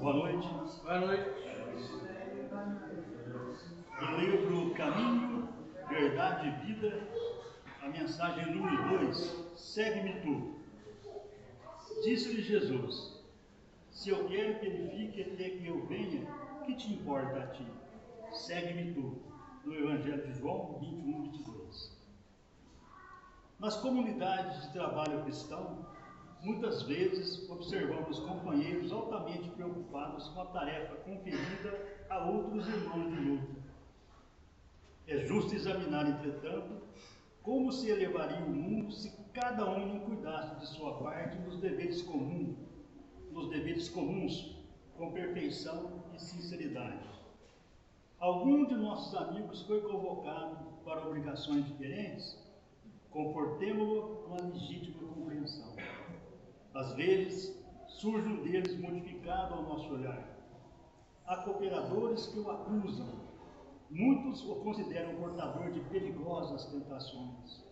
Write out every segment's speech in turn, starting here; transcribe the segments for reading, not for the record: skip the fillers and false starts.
Boa noite. Boa noite. Do livro Caminho, Verdade e Vida, a mensagem número 2, segue-me tu. Disse-lhe Jesus, se eu quero que ele fique até que eu venha, que te importa a ti? Segue-me tu, do Evangelho de João 21, 22. Nas comunidades de trabalho cristão, muitas vezes observamos companheiros altamente preocupados com a tarefa conferida a outros irmãos de luta. É justo examinar, entretanto, como se elevaria o mundo se cada um não cuidasse de sua parte nos deveres comuns, com perfeição e sinceridade. Algum de nossos amigos foi convocado para obrigações diferentes? Confortemo-lo com a legítima compreensão. Às vezes, surge um deles modificado ao nosso olhar. Há cooperadores que o acusam. Muitos o consideram portador de perigosas tentações.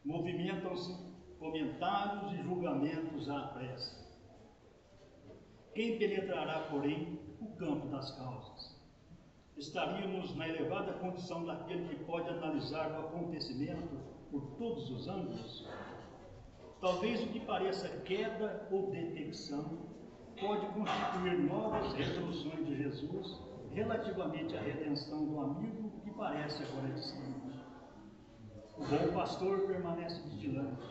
Movimentam-se comentários e julgamentos à pressa. Quem penetrará, porém, o campo das causas? Estaríamos na elevada condição daquele que pode analisar o acontecimento por todos os ângulos? Talvez o que pareça queda ou detecção pode constituir novas resoluções de Jesus relativamente à redenção do amigo que parece agora distante. O bom pastor permanece vigilante.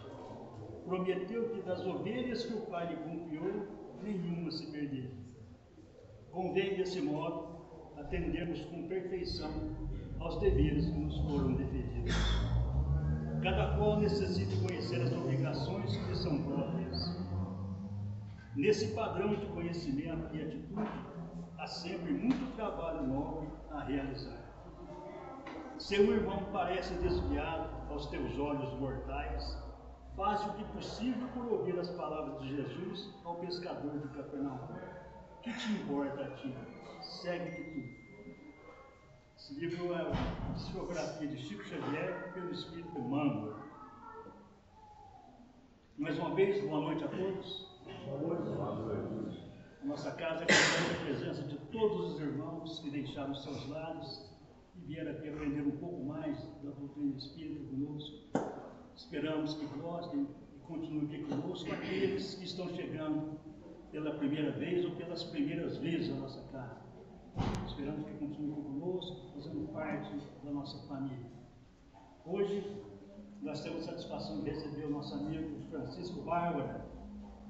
Prometeu que das ovelhas que o Pai lhe confiou, nenhuma se perderia. Convém, desse modo, atendermos com perfeição aos deveres que nos foram deferidos. Cada qual necessita conhecer as obrigações que lhe são próprias. Nesse padrão de conhecimento e atitude, há sempre muito trabalho nobre a realizar. Seu irmão parece desviado aos teus olhos mortais, faze o que possível por ouvir as palavras de Jesus ao pescador de Capernaum. Que te importa a ti? Segue-te tu. Esse livro é a psicografia de Chico Xavier pelo Espírito Emmanuel. Mais uma vez, boa noite a todos. Boa noite. A nossa casa agradece a presença de todos os irmãos que deixaram seus lares e vieram aqui aprender um pouco mais da doutrina espírita conosco. Esperamos que gostem e continuem aqui conosco aqueles que estão chegando pela primeira vez ou pelas primeiras vezes à nossa casa. Esperamos que continuem conosco, fazendo parte da nossa família. Hoje, nós temos a satisfação de receber o nosso amigo Francisco Bárbara,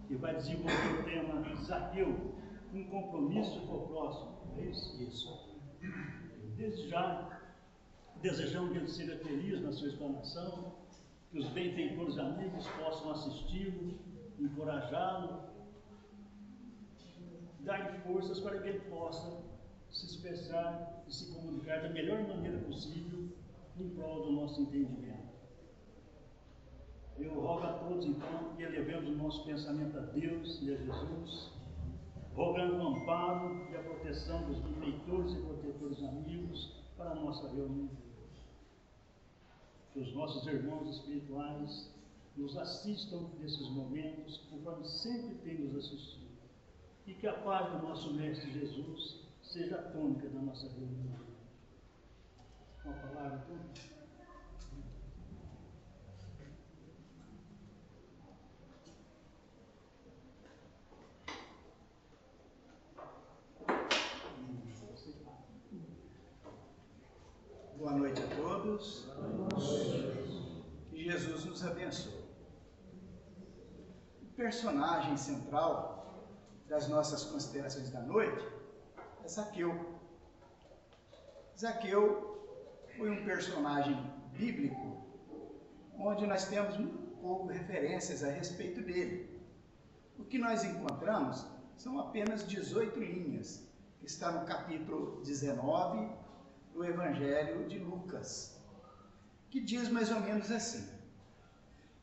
que vai desenvolver o tema Zaqueu, um compromisso com o próximo. É isso? Isso. Desde já, desejamos que ele seja feliz na sua explanação, que os benfeitores amigos possam assisti-lo, encorajá-lo, dar-lhe forças para que ele possa se expressar e se comunicar da melhor maneira possível em prol do nosso entendimento. Eu rogo a todos, então, que elevemos o nosso pensamento a Deus e a Jesus, rogando o amparo e a proteção dos benfeitores e protetores amigos para a nossa reunião. Que os nossos irmãos espirituais nos assistam nesses momentos, conforme sempre tem nos assistido. E que a paz do nosso Mestre Jesus seja a tônica da nossa reunião. Uma palavra, então? Boa noite a todos. Que Jesus nos abençoe. O personagem central das nossas considerações da noite é Zaqueu. Zaqueu foi um personagem bíblico onde nós temos muito pouco referências a respeito dele. O que nós encontramos são apenas 18 linhas, que está no capítulo 19 do Evangelho de Lucas, que diz mais ou menos assim,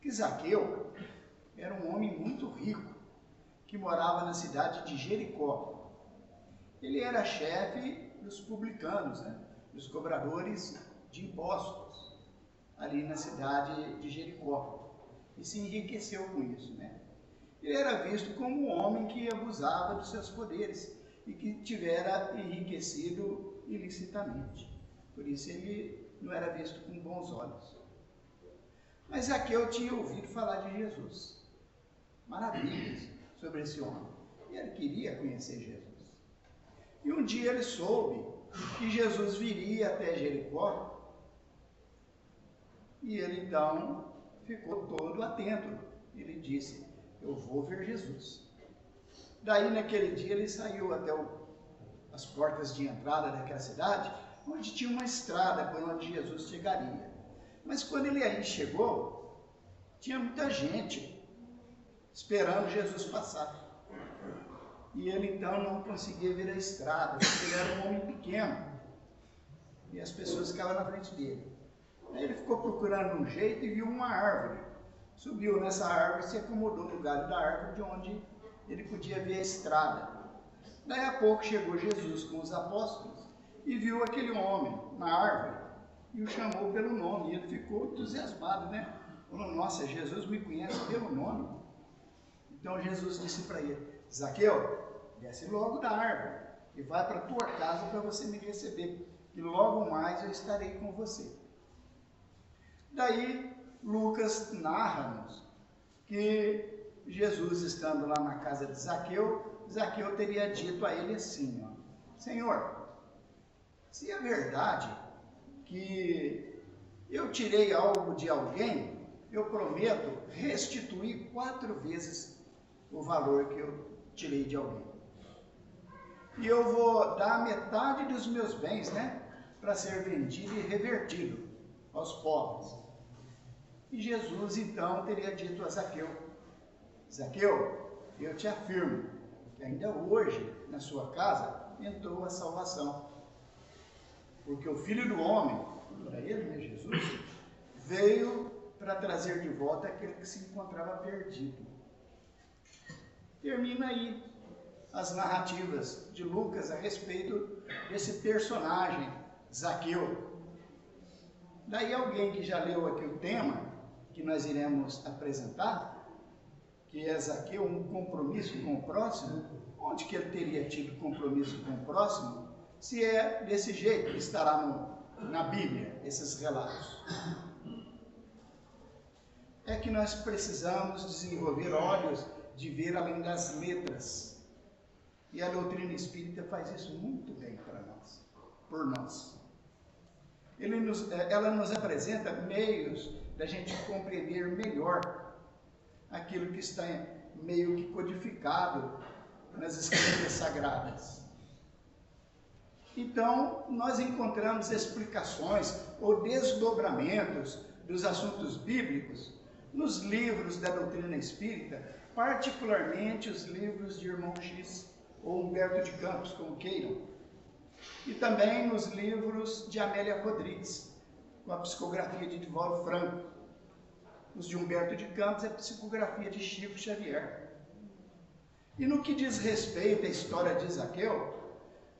que Zaqueu era um homem muito rico, que morava na cidade de Jericó. Ele era chefe dos publicanos, dos cobradores de impostos, ali na cidade de Jericó, e se enriqueceu com isso. Ele era visto como um homem que abusava dos seus poderes, e que tivera enriquecido ilicitamente. Por isso ele não era visto com bons olhos. Mas Zaqueu tinha ouvido falar de Jesus, maravilhas sobre esse homem, e ele queria conhecer Jesus. E um dia ele soube que Jesus viria até Jericó, e ele então ficou todo atento. Ele disse: eu vou ver Jesus. Daí naquele dia ele saiu até as portas de entrada daquela cidade, onde tinha uma estrada por onde Jesus chegaria. Mas quando ele aí chegou, tinha muita gente esperando Jesus passar. E ele então não conseguia ver a estrada, porque ele era um homem pequeno. E as pessoas ficavam na frente dele. Aí ele ficou procurando um jeito e viu uma árvore. Subiu nessa árvore e se acomodou no galho da árvore, de onde ele podia ver a estrada. Daí a pouco chegou Jesus com os apóstolos e viu aquele homem na árvore e o chamou pelo nome. E ele ficou entusiasmado, né? Falou: nossa, Jesus me conhece pelo nome. Então Jesus disse para ele: Zaqueu, desce logo da árvore e vai para a tua casa para você me receber, e logo mais eu estarei com você. Daí Lucas narra-nos que Jesus, estando lá na casa de Zaqueu, Zaqueu teria dito a ele assim: ó, Senhor, se é verdade que eu tirei algo de alguém, eu prometo restituir 4 vezes o valor que eu tirei de alguém. E eu vou dar metade dos meus bens, né, para ser vendido e revertido aos pobres. E Jesus então teria dito a Zaqueu: Zaqueu, eu te afirmo que ainda hoje na sua casa entrou a salvação. Porque o Filho do Homem, para ele, né, Jesus, veio para trazer de volta aquele que se encontrava perdido. Termina aí as narrativas de Lucas a respeito desse personagem, Zaqueu. Daí alguém que já leu aqui o tema que nós iremos apresentar, que é Zaqueu, um compromisso com o próximo. Onde que ele teria tido compromisso com o próximo, se é desse jeito que estará na Bíblia, esses relatos? É que nós precisamos desenvolver olhos de ver além das letras. E a doutrina espírita faz isso muito bem para nós, por nós. Ela nos apresenta meios da gente compreender melhor aquilo que está meio que codificado nas escrituras sagradas. Então, nós encontramos explicações ou desdobramentos dos assuntos bíblicos nos livros da doutrina espírita, particularmente os livros de Irmão X ou Humberto de Campos, como queiram, e também nos livros de Amélia Rodrigues, com a psicografia de Divaldo Franco. Os de Humberto de Campos é a psicografia de Chico Xavier. E no que diz respeito à história de Zaqueu,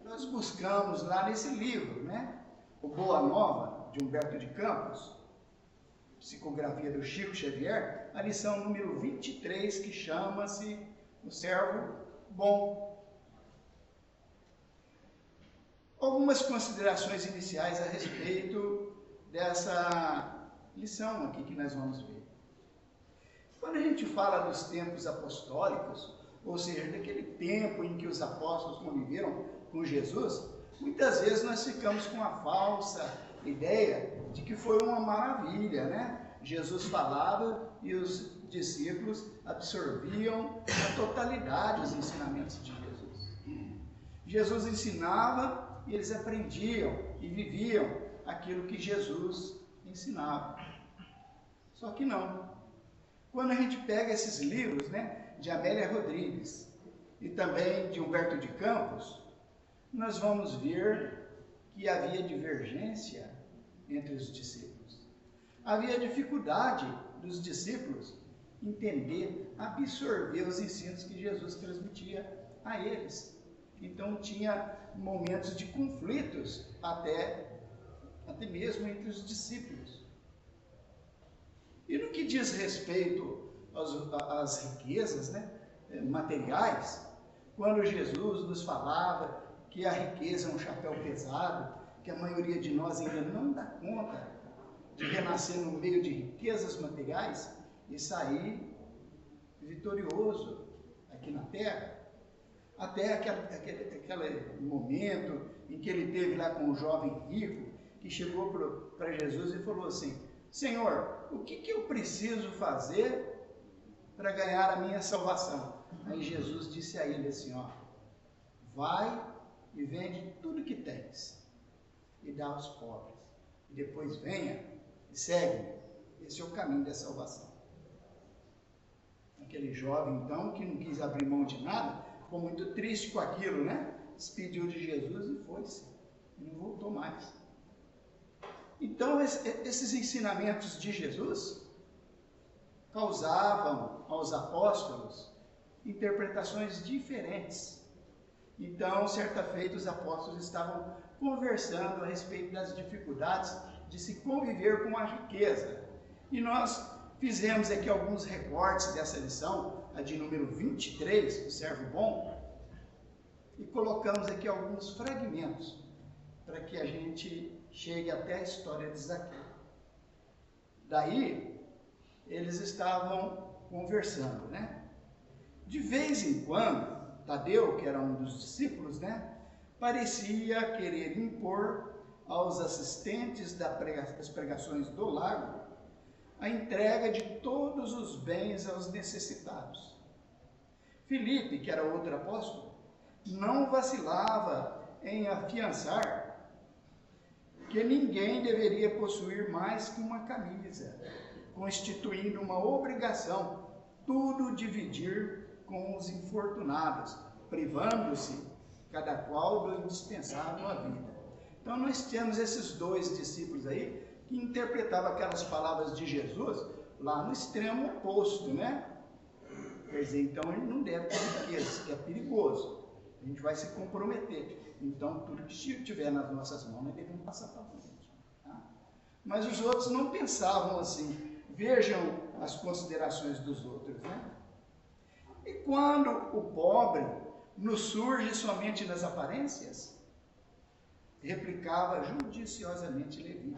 nós buscamos lá nesse livro, né, o Boa Nova, de Humberto de Campos, psicografia do Chico Xavier, a lição número 23, que chama-se O Servo Bom. Algumas considerações iniciais a respeito dessa lição aqui que nós vamos ver. Quando a gente fala dos tempos apostólicos, ou seja, daquele tempo em que os apóstolos conviveram com Jesus, muitas vezes nós ficamos com a falsa ideia de que foi uma maravilha, né? Jesus falava e os discípulos absorviam a totalidade os ensinamentos de Jesus. Jesus ensinava e eles aprendiam e viviam aquilo que Jesus ensinava. Só que não. Quando a gente pega esses livros, né, de Amélia Rodrigues e também de Humberto de Campos, nós vamos ver que havia divergência entre os discípulos. Havia dificuldade dos discípulos entender, absorver os ensinos que Jesus transmitia a eles. Então tinha momentos de conflitos até mesmo entre os discípulos. E no que diz respeito às riquezas, né, materiais, quando Jesus nos falava que a riqueza é um chapéu pesado, que a maioria de nós ainda não dá conta de renascer no meio de riquezas materiais e sair vitorioso aqui na terra. Até aquele momento em que ele teve lá com o jovem rico, que chegou para Jesus e falou assim: Senhor, o que eu preciso fazer para ganhar a minha salvação? Aí Jesus disse a ele assim, ó: vai e vende tudo que tens e dá aos pobres, e depois venha e segue-me. Esse é o caminho da salvação. Aquele jovem então, que não quis abrir mão de nada, ficou muito triste com aquilo, né? Despediu de Jesus e foi-se, e não voltou mais. Então esses ensinamentos de Jesus causavam aos apóstolos interpretações diferentes. Então, certa feita, os apóstolos estavam conversando a respeito das dificuldades de se conviver com a riqueza. E nós fizemos aqui alguns recortes dessa lição, a de número 23, o servo bom, e colocamos aqui alguns fragmentos para que a gente chegue até a história de Zaqueu. Daí, eles estavam conversando, né? De vez em quando, Tadeu, que era um dos discípulos, né, parecia querer impor aos assistentes das pregações do lago a entrega de todos os bens aos necessitados. Filipe, que era outro apóstolo, não vacilava em afiançar que ninguém deveria possuir mais que uma camisa, constituindo uma obrigação, tudo dividir com os infortunados, privando-se cada qual do indispensável à vida. Então nós temos esses dois discípulos aí que interpretavam aquelas palavras de Jesus lá no extremo oposto, né? Quer dizer, então ele não deve ter riqueza, que é perigoso, a gente vai se comprometer. Então tudo que tiver nas nossas mãos nós devemos passar para frente, tá? Mas os outros não pensavam assim. Vejam as considerações dos outros, né? E quando o pobre nos surge somente nas aparências, replicava judiciosamente Levi,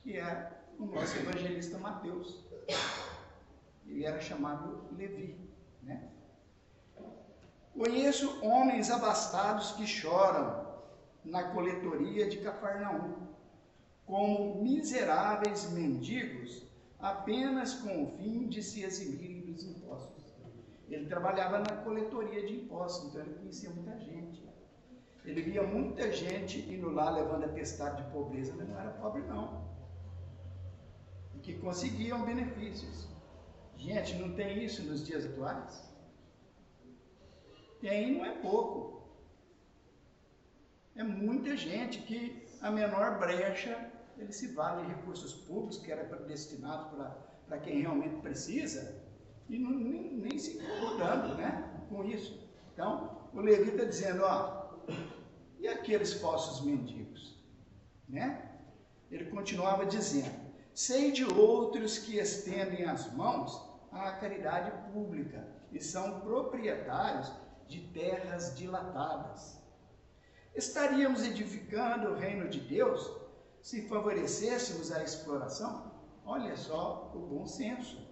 que é o nosso evangelista Mateus. Ele era chamado Levi, né? Conheço homens abastados que choram na coletoria de Cafarnaum, como miseráveis mendigos, apenas com o fim de se eximirem dos impostos. Ele trabalhava na coletoria de impostos, então ele conhecia muita gente. Ele via muita gente indo lá levando atestado de pobreza, mas não era pobre não. E que conseguiam benefícios. Gente, não tem isso nos dias atuais? Tem, não é pouco. É muita gente que a menor brecha, ele se vale de recursos públicos, que era destinados para quem realmente precisa, e nem se incomodando, né, com isso. Então, o Levi está dizendo, ó, e aqueles falsos mendigos? Né? Ele continuava dizendo, sei de outros que estendem as mãos à caridade pública e são proprietários de terras dilatadas. Estaríamos edificando o reino de Deus se favorecêssemos a exploração? Olha só o bom senso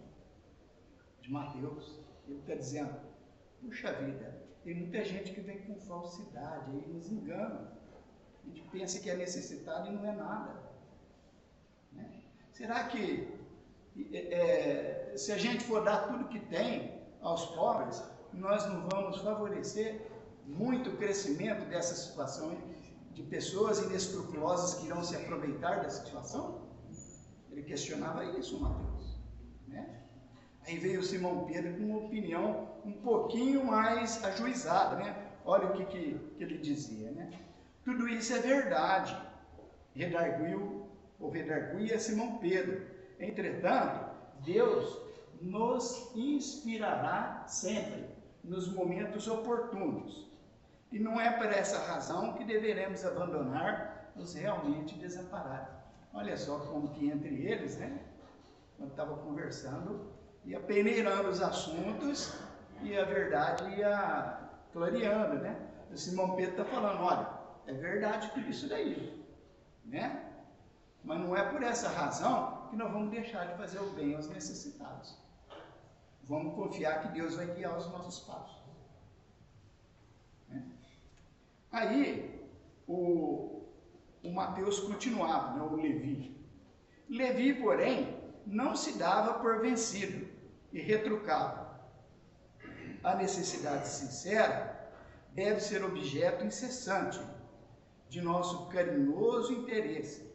de Mateus. Ele está dizendo, puxa vida, tem muita gente que vem com falsidade, aí nos engana. A gente pensa que é necessitado e não é nada. Né? Será que se a gente for dar tudo que tem aos pobres, nós não vamos favorecer muito o crescimento dessa situação de pessoas inescrupulosas que irão se aproveitar da situação? Ele questionava isso, Mateus. Né? Aí veio Simão Pedro com uma opinião um pouquinho mais ajuizada, né? Olha o que ele dizia, né? Tudo isso é verdade, redarguia Simão Pedro. Entretanto, Deus nos inspirará sempre, nos momentos oportunos. E não é por essa razão que deveremos abandonar os realmente desamparados. Olha só como que entre eles, né? Quando estava conversando, ia peneirando os assuntos e a verdade ia clareando, né? O Simão Pedro está falando, olha, é verdade tudo isso daí, né? Mas não é por essa razão que nós vamos deixar de fazer o bem aos necessitados. Vamos confiar que Deus vai guiar os nossos passos. Né? Aí, o Mateus continuava, né, o Levi. Levi, porém, não se dava por vencido e retrucava. A necessidade sincera deve ser objeto incessante de nosso carinhoso interesse,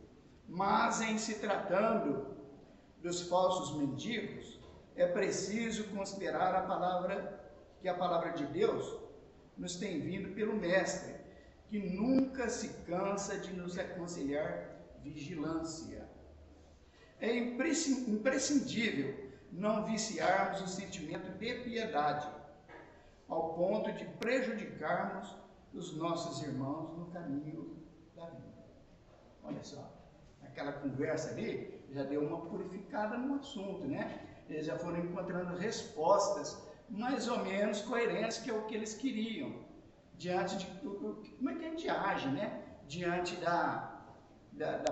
mas em se tratando dos falsos mendigos, é preciso considerar a palavra de Deus nos tem vindo pelo Mestre, que nunca se cansa de nos aconselhar vigilância. É imprescindível não viciarmos o sentimento de piedade, ao ponto de prejudicarmos os nossos irmãos no caminho da vida. Olha só, aquela conversa ali já deu uma purificada no assunto, né? Eles já foram encontrando respostas mais ou menos coerentes, que é o que eles queriam, diante de como é que a gente age, né? Diante da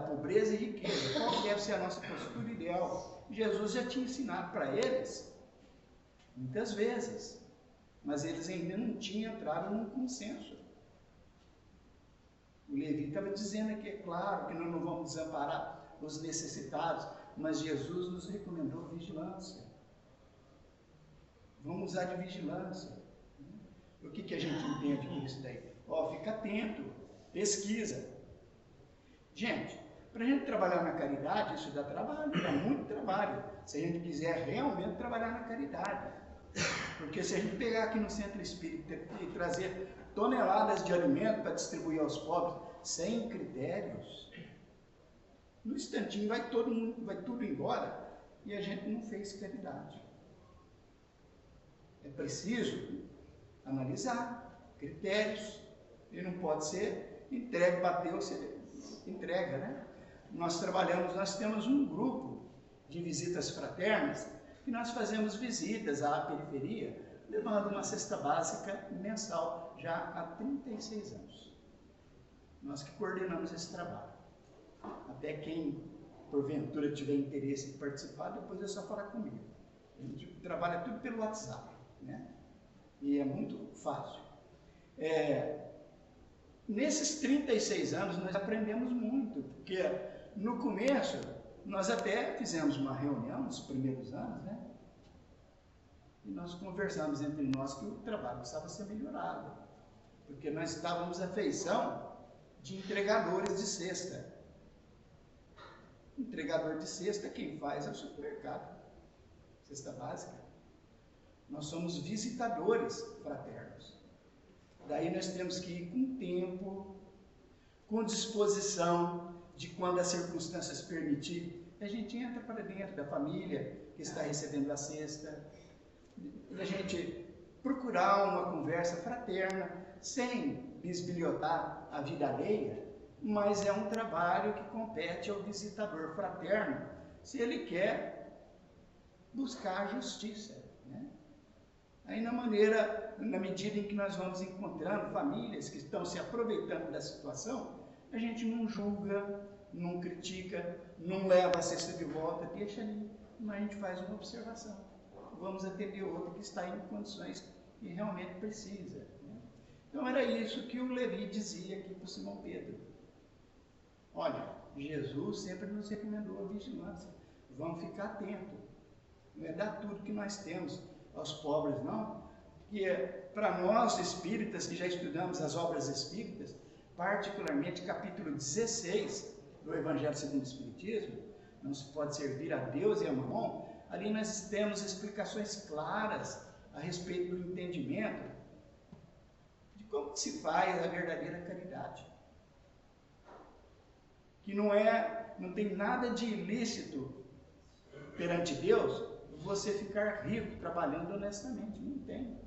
pobreza e riqueza. Qual deve ser a nossa postura ideal? Jesus já tinha ensinado para eles, muitas vezes, mas eles ainda não tinham entrado num consenso. O Levi estava dizendo aqui, é claro, que nós não vamos desamparar os necessitados, mas Jesus nos recomendou vigilância. Vamos usar de vigilância. O que a gente entende com isso daí? Fica atento, pesquisa. Gente, para a gente trabalhar na caridade, isso dá trabalho, dá muito trabalho. Se a gente quiser realmente trabalhar na caridade. Porque se a gente pegar aqui no centro espírita e trazer toneladas de alimento para distribuir aos pobres, sem critérios, no instantinho vai tudo embora e a gente não fez caridade. É preciso analisar critérios, e não pode ser entregue, bateu, você entrega, né? Nós temos um grupo de visitas fraternas, e nós fazemos visitas à periferia, levando uma cesta básica mensal, já há 36 anos. Nós que coordenamos esse trabalho. Até quem, porventura, tiver interesse em participar, depois é só falar comigo. A gente trabalha tudo pelo WhatsApp, né? E é muito fácil. Nesses 36 anos, nós aprendemos muito, porque no começo, nós até fizemos uma reunião nos primeiros anos, né? E nós conversamos entre nós que o trabalho precisava ser melhorado, porque nós estávamos à feição de entregadores de cesta. Entregador de cesta, quem faz é o supermercado, cesta básica. Nós somos visitadores fraternos. Daí nós temos que ir com tempo, com disposição, de quando as circunstâncias permitirem, a gente entra para dentro da família que está recebendo a cesta, a gente procurar uma conversa fraterna, sem bisbilhotar a vida alheia, mas é um trabalho que compete ao visitador fraterno, se ele quer buscar a justiça, né? Aí na medida em que nós vamos encontrando famílias que estão se aproveitando da situação, a gente não julga, não critica, não leva a cesta de volta, deixa ali, mas a gente faz uma observação. Vamos atender outro que está em condições que realmente precisa, né? Então era isso que o Levi dizia aqui para o Simão Pedro. Olha, Jesus sempre nos recomendou a vigilância. Vamos ficar atentos. Não é dar tudo que nós temos aos pobres, não. Que para nós espíritas, que já estudamos as obras espíritas, particularmente capítulo 16 do Evangelho segundo o Espiritismo, não se pode servir a Deus e a Mamon, ali nós temos explicações claras a respeito do entendimento de como se faz a verdadeira caridade. Que não tem nada de ilícito perante Deus você ficar rico trabalhando honestamente, não tem.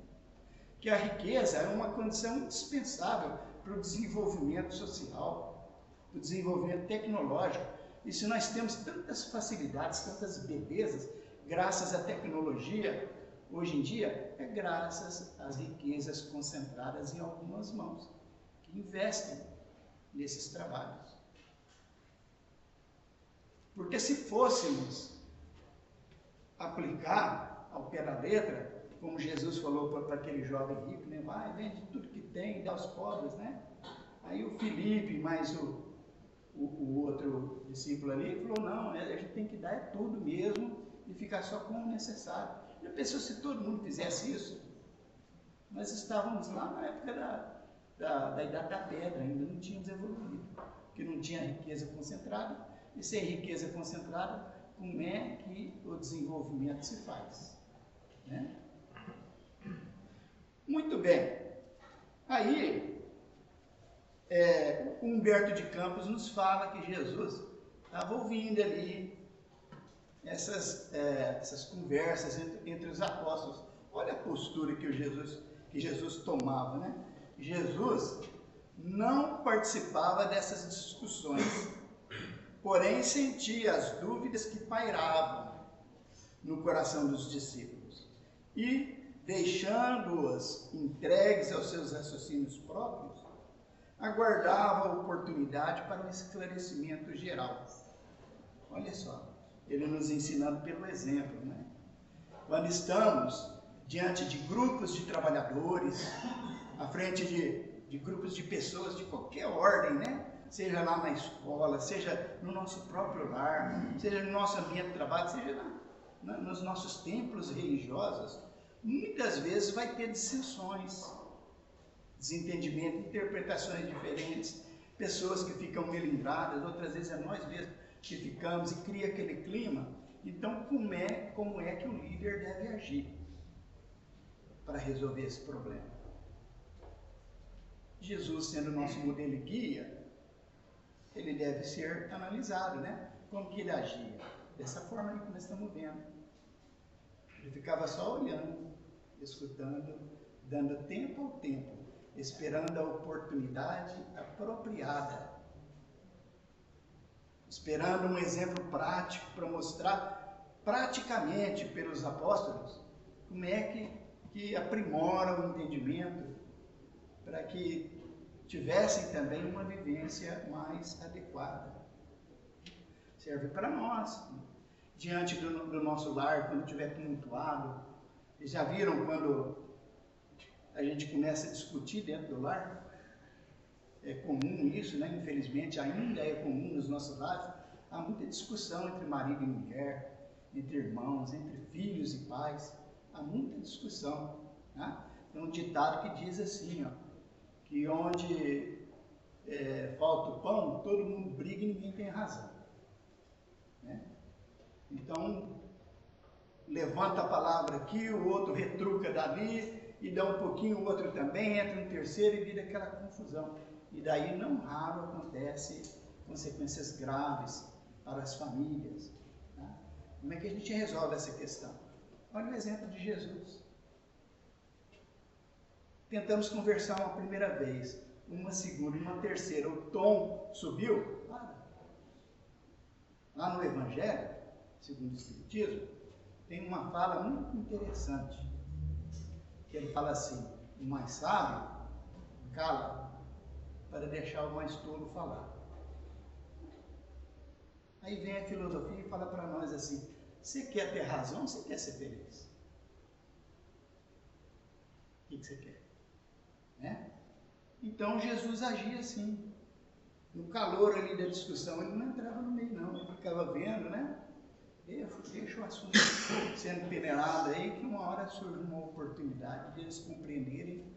Que a riqueza é uma condição indispensável para o desenvolvimento social, para o desenvolvimento tecnológico. E se nós temos tantas facilidades, tantas belezas, graças à tecnologia, hoje em dia é graças às riquezas concentradas em algumas mãos, que investem nesses trabalhos. Porque se fôssemos aplicar ao pé da letra, como Jesus falou para aquele jovem rico, né? Vai, vende tudo que tem e dá aos pobres, né? Aí o Felipe, mais o outro discípulo ali, falou, não, a gente tem que dar tudo mesmo e ficar só com o necessário. Já pensou se todo mundo fizesse isso? Nós estávamos lá na época da Idade da Pedra, ainda não tínhamos evoluído, porque não tinha riqueza concentrada, e sem riqueza concentrada, como é que o desenvolvimento se faz? Né? Muito bem. Aí, Humberto de Campos nos fala que Jesus estava ouvindo ali essas conversas entre os apóstolos. Olha a postura que Jesus tomava, né? Jesus não participava dessas discussões, porém sentia as dúvidas que pairavam no coração dos discípulos e, deixando-os entregues aos seus raciocínios próprios, aguardava a oportunidade para um esclarecimento geral. Olha só, ele nos ensinando pelo exemplo, né? Quando estamos diante de grupos de trabalhadores, à frente de grupos de pessoas de qualquer ordem, né? Seja lá na escola, seja no nosso próprio lar, seja no nosso ambiente de trabalho, seja nos nossos templos religiosos, muitas vezes vai ter dissensões, desentendimento, interpretações diferentes, pessoas que ficam melindradas, outras vezes é nós mesmos que ficamos e cria aquele clima. Então, como é que o líder deve agir para resolver esse problema? Jesus, sendo nosso modelo e guia, ele deve ser analisado, né? Como que ele agia? Dessa forma que nós estamos vendo. Ele ficava só olhando, escutando, dando tempo ao tempo, esperando a oportunidade apropriada, esperando um exemplo prático para mostrar praticamente pelos apóstolos como é que aprimora o entendimento para que tivessem também uma vivência mais adequada. Serve para nós, diante do nosso lar, quando estiver tumultuado. Vocês já viram quando a gente começa a discutir dentro do lar? É comum isso, né? Infelizmente ainda é comum nos nossos lares. Há muita discussão entre marido e mulher, entre irmãos, entre filhos e pais. Há muita discussão. Né? Tem um ditado que diz assim, ó, que onde falta o pão, todo mundo briga e ninguém tem razão. Né? Então, levanta a palavra aqui, o outro retruca dali, e dá um pouquinho, o outro também, entra um terceiro e vira aquela confusão. E daí, não raro, acontece consequências graves para as famílias. Tá? Como é que a gente resolve essa questão? Olha o exemplo de Jesus. Tentamos conversar uma primeira vez, uma segunda e uma terceira. O tom subiu? Para. Lá no Evangelho, segundo o Espiritismo, tem uma fala muito interessante. Que ele fala assim, o mais sábio cala para deixar o mais tolo falar. Aí vem a filosofia e fala para nós assim, você quer ter razão ou você quer ser feliz? O que você quer? Né? Então Jesus agia assim, no calor ali da discussão, ele não entrava no meio não, ele ficava vendo, né? Deixa o assunto sendo peneirado aí, que uma hora surge uma oportunidade de eles compreenderem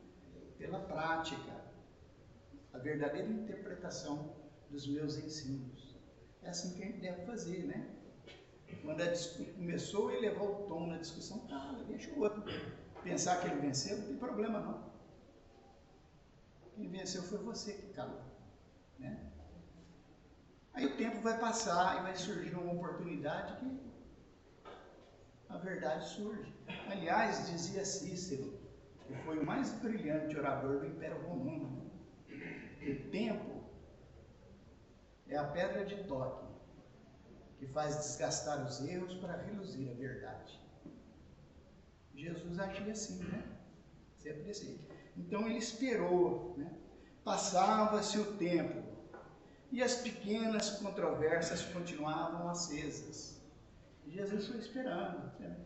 pela prática a verdadeira interpretação dos meus ensinos. É assim que a gente deve fazer, né? Quando a discussão começou a elevar o tom na discussão, cara, deixa o outro pensar que ele venceu, não tem problema não. Quem venceu foi você que calou, né? Aí o tempo vai passar e vai surgir uma oportunidade que a verdade surge. Aliás, dizia Cícero, que foi o mais brilhante orador do Império Romano, o tempo é a pedra de toque que faz desgastar os erros para reluzir a verdade. Jesus agia assim, né? Sempre assim. Então ele esperou, né? Passava-se o tempo e as pequenas controvérsias continuavam acesas. Jesus foi esperando, né?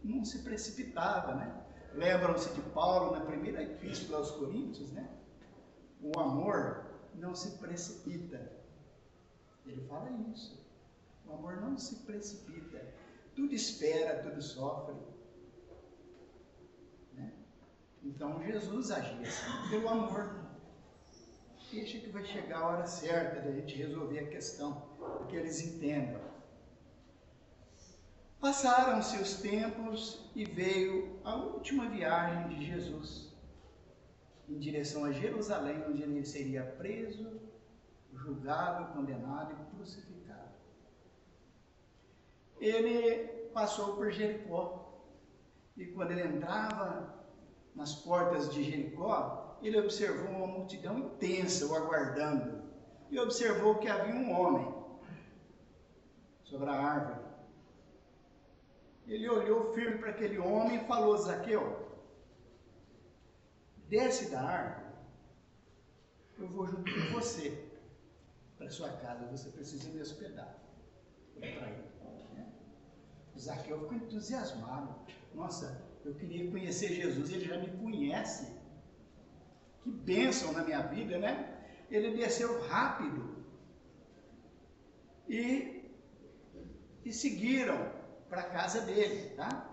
Não se precipitava, né? Lembram-se de Paulo na primeira epístola aos Coríntios, né? O amor não se precipita. Ele fala isso. O amor não se precipita. Tudo espera, tudo sofre. Né? Então Jesus agia assim, pelo amor. Deixa que vai chegar a hora certa da gente resolver a questão, porque eles entendam. Passaram-se os tempos e veio a última viagem de Jesus em direção a Jerusalém, onde ele seria preso, julgado, condenado e crucificado. Ele passou por Jericó e quando ele entrava nas portas de Jericó, ele observou uma multidão intensa o aguardando e observou que havia um homem sobre a árvore. Ele olhou firme para aquele homem e falou: Zaqueu, desce da árvore, eu vou junto com você para sua casa, você precisa me hospedar. Foi para ele. Né? O Zaqueu ficou entusiasmado. Nossa, eu queria conhecer Jesus, ele já me conhece. Que bênção na minha vida, né? Ele desceu rápido e seguiram para a casa dele, tá?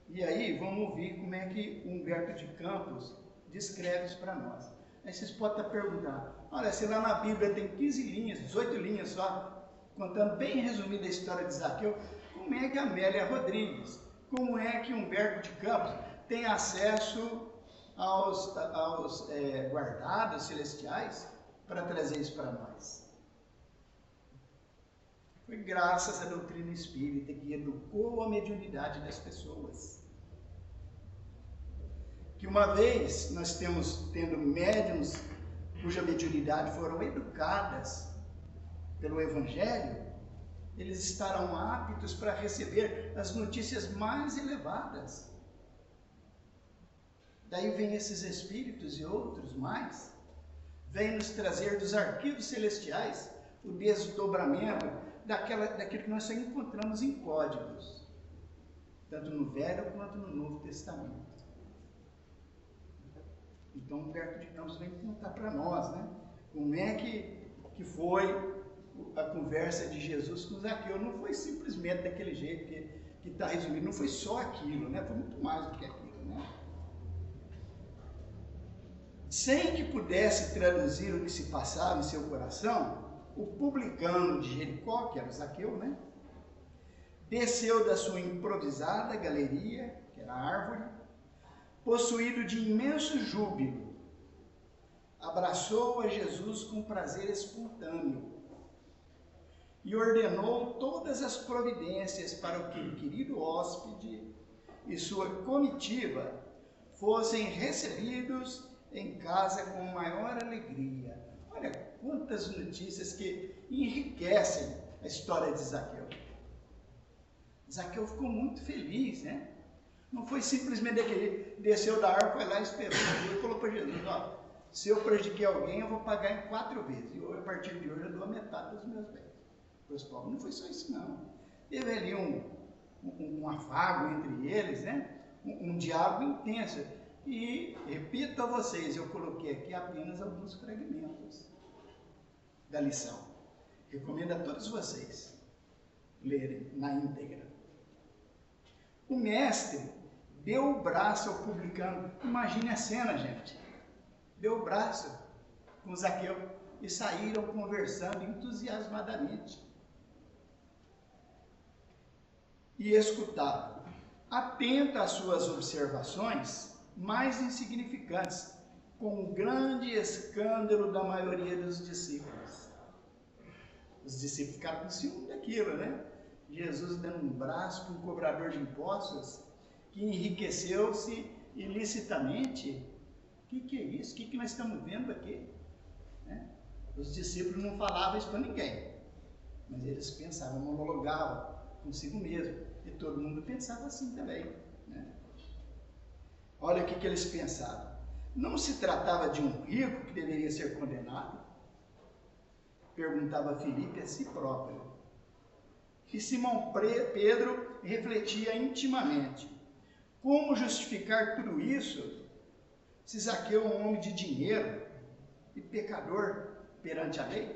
E aí, vamos ouvir como é que Humberto de Campos descreve isso para nós. Aí vocês podem estar perguntando, olha, se lá na Bíblia tem 15 linhas, 18 linhas só, contando bem resumida a história de Zaqueu, como é que Amélia Rodrigues, como é que Humberto de Campos tem acesso aos guardados celestiais para trazer isso para nós? Foi graças à doutrina espírita que educou a mediunidade das pessoas. Que uma vez nós tendo médiuns cuja mediunidade foram educadas pelo Evangelho, eles estarão aptos para receber as notícias mais elevadas. Daí vem esses espíritos e outros mais, vêm nos trazer dos arquivos celestiais o desdobramento daquilo que nós só encontramos em códigos, tanto no Velho quanto no Novo Testamento. Então, Humberto de Campos vem contar para nós, né? Como é que foi a conversa de Jesus com Zaqueu. Não foi simplesmente daquele jeito que está resumido, não foi só aquilo, né? Foi muito mais do que aquilo, né? Sem que pudesse traduzir o que se passava em seu coração, o publicano de Jericó, que era o Zaqueu, né? Desceu da sua improvisada galeria, que era a árvore, possuído de imenso júbilo, abraçou a Jesus com prazer espontâneo e ordenou todas as providências para que o querido hóspede e sua comitiva fossem recebidos em casa com maior alegria. Olha quantas notícias que enriquecem a história de Zaqueu. Zaqueu ficou muito feliz, né? Não foi simplesmente aquele desceu da árvore, foi lá, esperou e falou para Jesus: ó, se eu prejudiquei alguém, eu vou pagar em 4 vezes. E eu, a partir de hoje, eu dou a metade dos meus bens para os pobres. Não foi só isso, não. Teve ali um afago entre eles, né? Um diálogo intenso. E, repito a vocês, eu coloquei aqui apenas alguns fragmentos da lição. Recomendo a todos vocês lerem na íntegra. O mestre deu o braço ao publicano. Imagine a cena, gente. Deu o braço com Zaqueu e saíram conversando entusiasmadamente. E escutavam, atento às suas observações mais insignificantes, com o grande escândalo da maioria dos discípulos. Os discípulos ficaram com ciúme daquilo, né? Jesus dando um braço para um cobrador de impostos que enriqueceu-se ilicitamente. O que é isso? O que nós estamos vendo aqui? Né? Os discípulos não falavam isso para ninguém, mas eles pensavam, monologavam consigo mesmo, e todo mundo pensava assim também, né? Olha o que eles pensaram. Não se tratava de um rico que deveria ser condenado? Perguntava Filipe a si próprio. E Simão Pedro refletia intimamente. Como justificar tudo isso se Zaqueu é um homem de dinheiro e pecador perante a lei?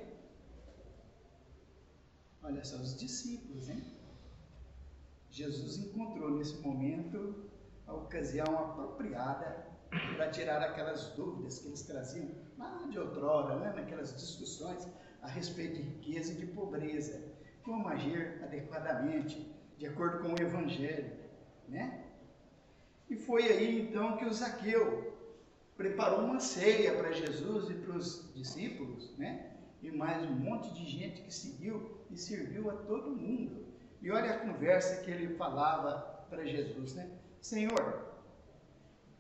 Olha só os discípulos, hein? Jesus encontrou nesse momento a ocasião apropriada para tirar aquelas dúvidas que eles traziam lá de outrora, né? Naquelas discussões a respeito de riqueza e de pobreza, como agir adequadamente, de acordo com o Evangelho, né? E foi aí então que o Zaqueu preparou uma ceia para Jesus e para os discípulos, né? E mais um monte de gente que seguiu e serviu a todo mundo. E olha a conversa que ele falava para Jesus, né? Senhor,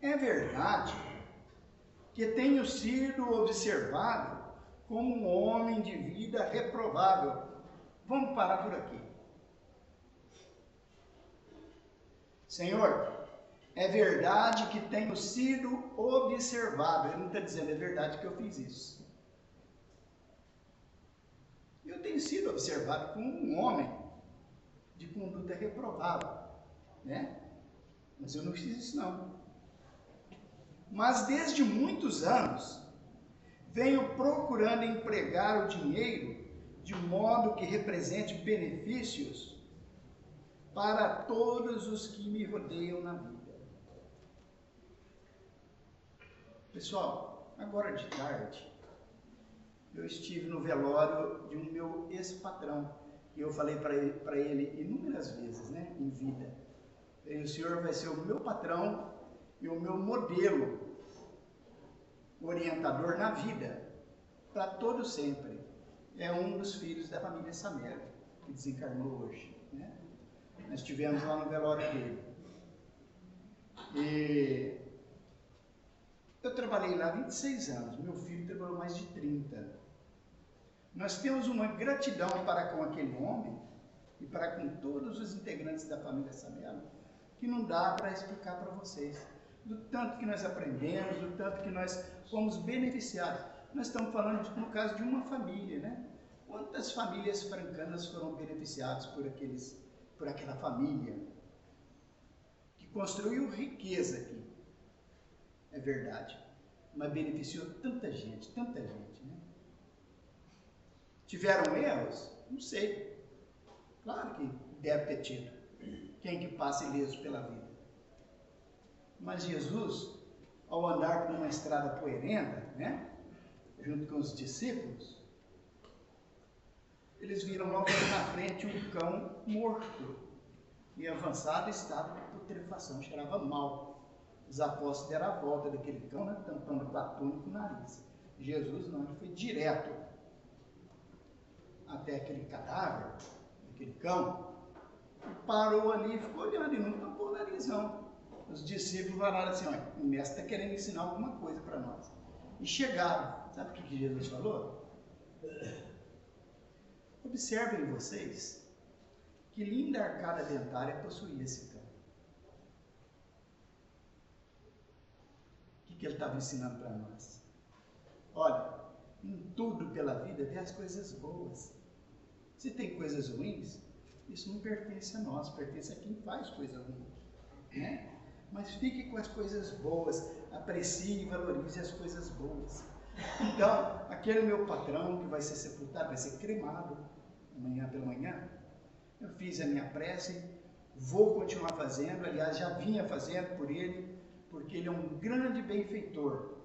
é verdade que tenho sido observado como um homem de vida reprovável. Vamos parar por aqui. Senhor, é verdade que tenho sido observado. Ele não está dizendo, é verdade que eu fiz isso. Eu tenho sido observado como um homem de conduta reprovável, né? Mas eu não fiz isso não. Mas desde muitos anos, venho procurando empregar o dinheiro de modo que represente benefícios para todos os que me rodeiam na vida. Pessoal, agora de tarde, eu estive no velório de um meu ex-patrão, e eu falei para ele inúmeras vezes, né, em vida. E o senhor vai ser o meu patrão e o meu modelo orientador na vida, para todo sempre. É um dos filhos da família Samero, que desencarnou hoje, né? Nós estivemos lá no velório dele. E eu trabalhei lá 26 anos, meu filho trabalhou mais de 30. Nós temos uma gratidão para com aquele homem e para com todos os integrantes da família Samelo, que não dá para explicar para vocês. Do tanto que nós aprendemos, do tanto que nós fomos beneficiados. Nós estamos falando, no caso, de uma família, né? Quantas famílias francanas foram beneficiadas por aquela família que construiu riqueza aqui? É verdade, mas beneficiou tanta gente, né? Tiveram erros? Não sei. Claro que deve ter tido. Quem que passa ileso pela vida? Mas Jesus, ao andar por uma estrada poeirenta, né, junto com os discípulos, eles viram logo na frente um cão morto, em avançado estado de putrefação, cheirava mal. Os apóstolos deram a volta daquele cão, né, tampando com a túnica o nariz. Jesus não, ele foi direto até aquele cadáver, aquele cão, e parou ali e ficou olhando, e não tampou o nariz não. Os discípulos falaram assim, olha, o mestre está querendo ensinar alguma coisa para nós. E chegaram, sabe o que Jesus falou? Observem vocês, que linda arcada dentária possuía esse cão. O que ele estava ensinando para nós? Olha, em tudo pela vida tem as coisas boas. Se tem coisas ruins, isso não pertence a nós, pertence a quem faz coisa ruim, né? Mas fique com as coisas boas, aprecie e valorize as coisas boas. Então, aquele meu patrão que vai ser sepultado, vai ser cremado amanhã pela manhã, eu fiz a minha prece, vou continuar fazendo, aliás, já vinha fazendo por ele, porque ele é um grande benfeitor,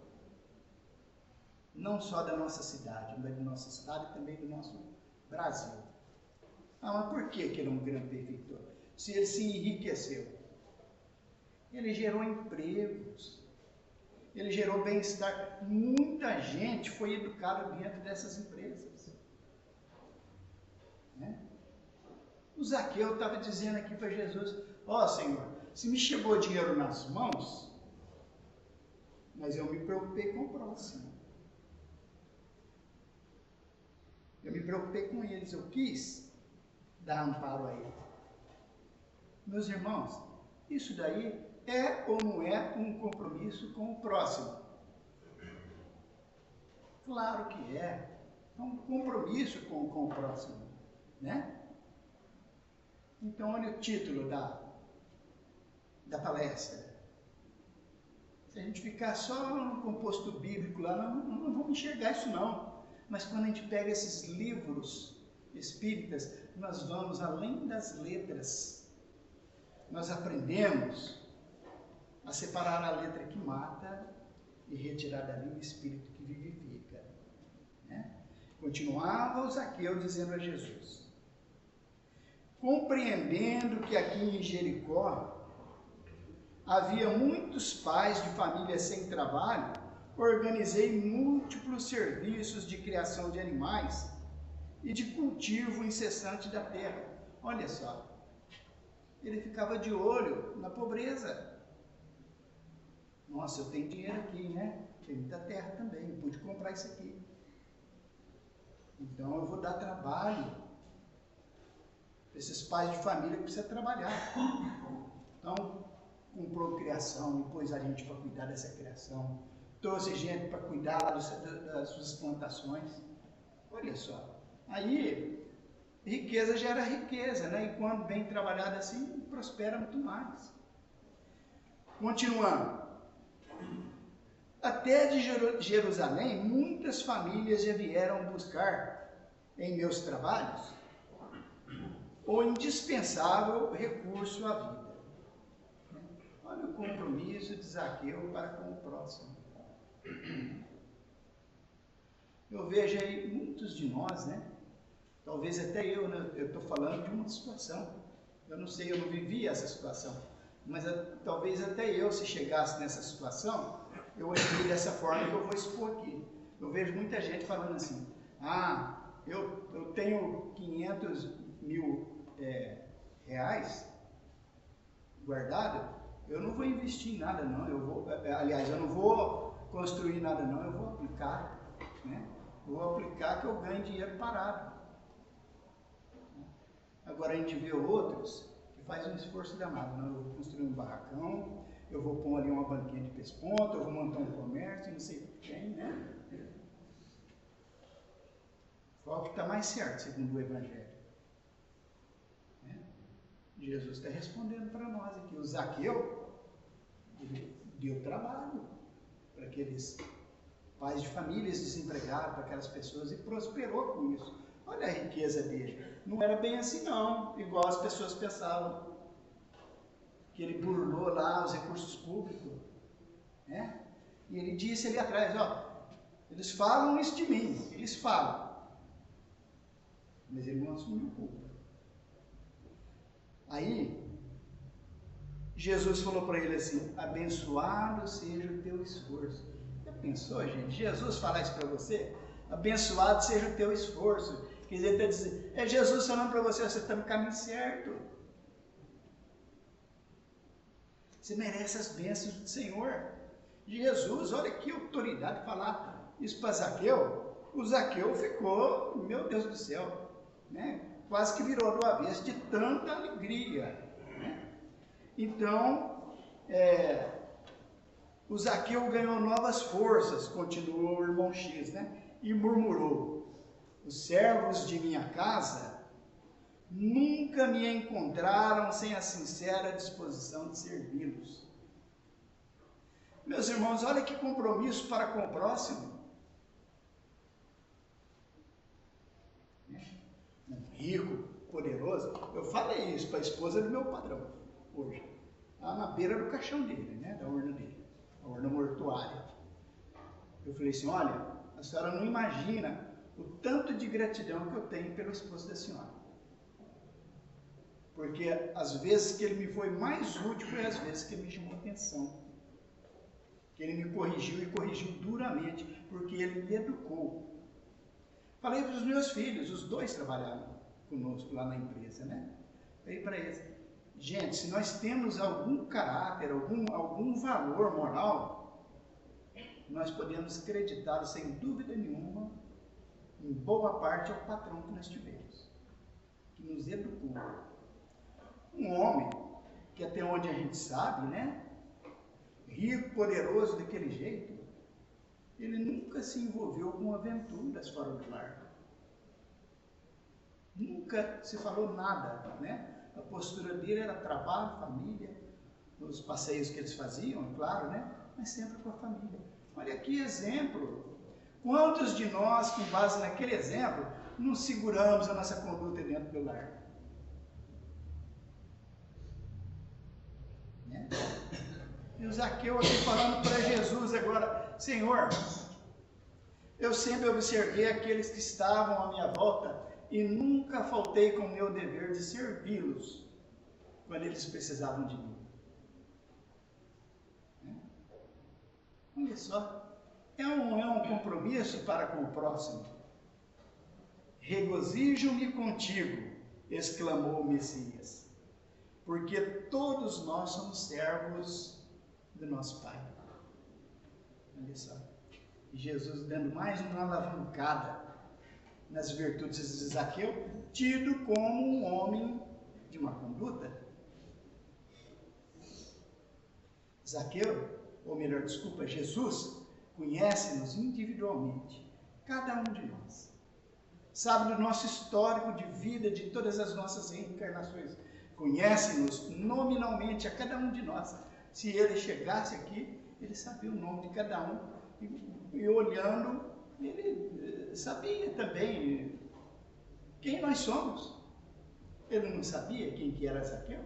não só da nossa cidade, mas do nosso estado e também do nosso Brasil. Ah, mas por que ele é um grande benfeitor? Se ele se enriqueceu. Ele gerou empregos, ele gerou bem-estar. Muita gente foi educada dentro dessas empresas, né? O Zaqueu estava dizendo aqui para Jesus, ó Senhor, se me chegou dinheiro nas mãos, mas eu me preocupei com o próximo. Eu me preocupei com eles, eu quis dar amparo a ele. Meus irmãos, isso daí é ou não é um compromisso com o próximo? Claro que é. É um compromisso com o próximo, né? Então, olha o título da palestra. Se a gente ficar só no composto bíblico lá, não vamos enxergar isso não. Mas quando a gente pega esses livros espíritas, nós vamos além das letras. Nós aprendemos a separar a letra que mata e retirar dali o espírito que vivifica. Né? Continuava o Zaqueu dizendo a Jesus: compreendendo que aqui em Jericó havia muitos pais de família sem trabalho, organizei múltiplos serviços de criação de animais e de cultivo incessante da terra. Olha só, ele ficava de olho na pobreza. Nossa, eu tenho dinheiro aqui, né? Tem muita terra também, eu pude comprar isso aqui. Então eu vou dar trabalho para esses pais de família que precisam trabalhar. Então, comprou criação, depois a gente para cuidar dessa criação, trouxe gente para cuidar lá das suas plantações. Olha só, aí riqueza gera riqueza, né? E quando bem trabalhado assim, prospera muito mais. Continuando. Até de Jerusalém, muitas famílias já vieram buscar em meus trabalhos o indispensável recurso à vida. Olha o compromisso de Zaqueu para com o próximo. Eu vejo aí muitos de nós, né? Talvez até eu, né? Eu estou falando de uma situação. Eu não sei, eu não vivi essa situação. Mas talvez até eu, se chegasse nessa situação, eu agiria dessa forma que eu vou expor aqui. Eu vejo muita gente falando assim: ah, eu tenho 500 mil reais guardado, eu não vou investir em nada não, eu não vou construir nada não, eu vou aplicar, né? Eu vou aplicar que eu ganho dinheiro parado. Agora a gente vê outros que fazem um esforço danado, não, eu vou construir um barracão, eu vou pôr ali uma banquinha de pesponto, eu vou montar um comércio, não sei quem, né? Qual que está mais certo, segundo o Evangelho? Né? Jesus está respondendo para nós aqui. O Zaqueu, ele deu trabalho para aqueles pais de famílias desempregados, para aquelas pessoas, e prosperou com isso. Olha a riqueza dele. Não era bem assim não, igual as pessoas pensavam. Que ele burlou lá os recursos públicos, né? E ele disse ali atrás, ó, eles falam isso de mim, eles falam, mas ele não assumiu culpa. Aí, Jesus falou para ele assim: abençoado seja o teu esforço. Já pensou, gente? Jesus falar isso para você? Abençoado seja o teu esforço. Quer dizer, está dizendo, é Jesus falando para você, você está no caminho certo. Você merece as bênçãos do Senhor. Jesus, olha que autoridade de falar isso para Zaqueu. O Zaqueu ficou, meu Deus do céu, né? Quase que virou do avesso de tanta alegria. Né? Então, o Zaqueu ganhou novas forças, continuou o irmão X, né? E murmurou: os servos de minha casa nunca me encontraram sem a sincera disposição de servi-los. Meus irmãos, olha que compromisso para com o próximo. Um rico, poderoso. Eu falei isso para a esposa do meu padrão, hoje. Lá na beira do caixão dele, né? Da urna dele, a urna mortuária. Eu falei assim: olha, a senhora não imagina o tanto de gratidão que eu tenho pelo esposo da senhora. Porque as vezes que ele me foi mais útil foi as vezes que ele me chamou atenção. Que ele me corrigiu e corrigiu duramente, porque ele me educou. Falei para os meus filhos, os dois trabalharam conosco lá na empresa, né? Falei para eles: gente, se nós temos algum caráter, algum valor moral, nós podemos acreditar sem dúvida nenhuma, em boa parte, ao patrão que nós tivemos, que nos educou. Um homem que, até onde a gente sabe, né, rico, poderoso daquele jeito, ele nunca se envolveu com aventuras fora do lar. Nunca se falou nada, né? A postura dele era trabalho, família, os passeios que eles faziam, é claro, né? Mas sempre com a família. Olha que exemplo! Quantos de nós, com base naquele exemplo, não seguramos a nossa conduta dentro do lar? Né? E o Zaqueu aqui falando para Jesus agora: Senhor, eu sempre observei aqueles que estavam à minha volta e nunca faltei com o meu dever de servi-los quando eles precisavam de mim. Olha só, é um compromisso para com o próximo. Regozijo-me contigo, exclamou o Messias, porque todos nós somos servos do nosso Pai. Olha só, Jesus dando mais uma alavancada nas virtudes de Zaqueu, tido como um homem de uma conduta. Zaqueu, ou melhor, desculpa, Jesus, conhece-nos individualmente, cada um de nós. Sabe do nosso histórico de vida, de todas as nossas reencarnações. Conhece-nos nominalmente a cada um de nós. Se ele chegasse aqui, ele sabia o nome de cada um. E olhando, ele sabia também quem nós somos. Ele não sabia quem que era Zaqueu?